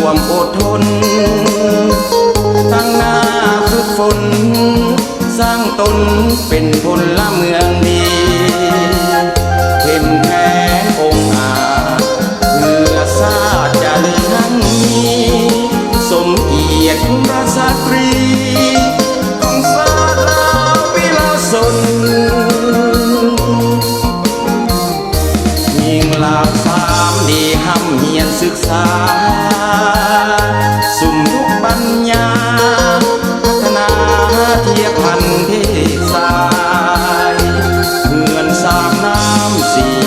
วมอดทนตั้งหน้าฝึกฝนสร้างตนเป็นพลเมืองดีเข้มแข็งองอาจเพื่อชาติจะเลืองนี้สมเกียรติราชสตรีของชาติลาววิลาสนยิ่งลาวสามดีห้ำเฮียนศึกษาสุ่มทุกปัญญาพัฒนาเทียบพันเทศายเพื่อนสามน้ำสี่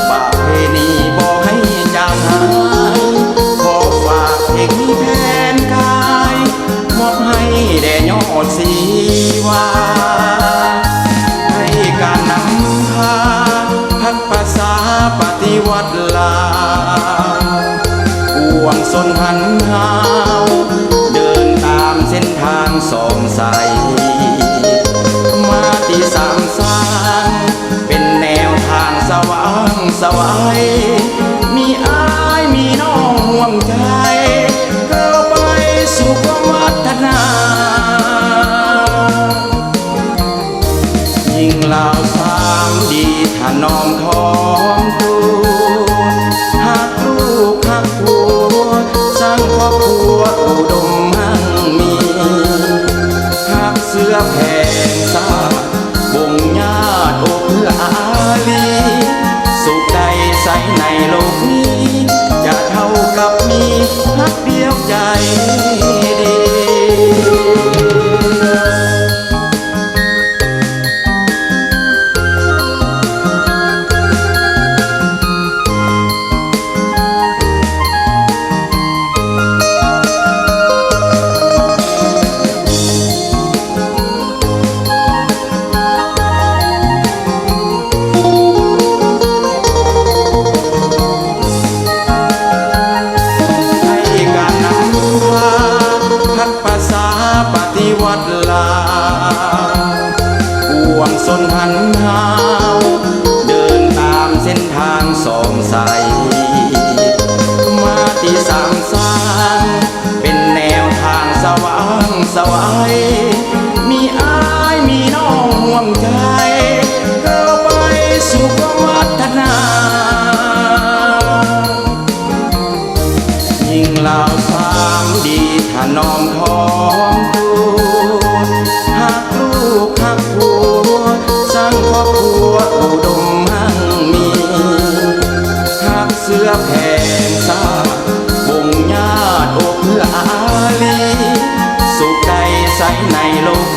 ประเพณีบ่ให้จางหายขอฝากเพลงนี้แทนกายมอบให้แด่ยอดสีวาให้การนำพาพัฒภาษาปฏิวัติลาวปวงชนหันหาวเดินตามเส้นทางสองสายมาที่สามสร้างเป็นแนวทางสว่างสวัยมีอ้ายมีน้องห่วงใจก้าวไปสู่ความวัฒนายิ่งลาวสามดีถนอมท้องตัวหักลูกหักผัวสร้างครอบครัวอุดมมั่งมีหักเสื้อแผ่สาบ่งญาติอกเอื้ออารีสุขใดใสในโลกนี้จะเท่ากับมีหักเดียวใจดี ห่วงชนหันหาวเดินตามเส้นทางสองสายมาที่สามสร้างเป็นแนวทางสว่างสวัยมีอ้ายมีน้องห่วงใจก้าวไปสู่ความวัฒนายิ่งลาวสามดีถนอมท้องหักลูกหักผัวสร้างครอบครัวอุดมมั่งมีหักเสื้อแผ่สาบ่งญาติอกเอื้ออารีสุขใดใสในโลก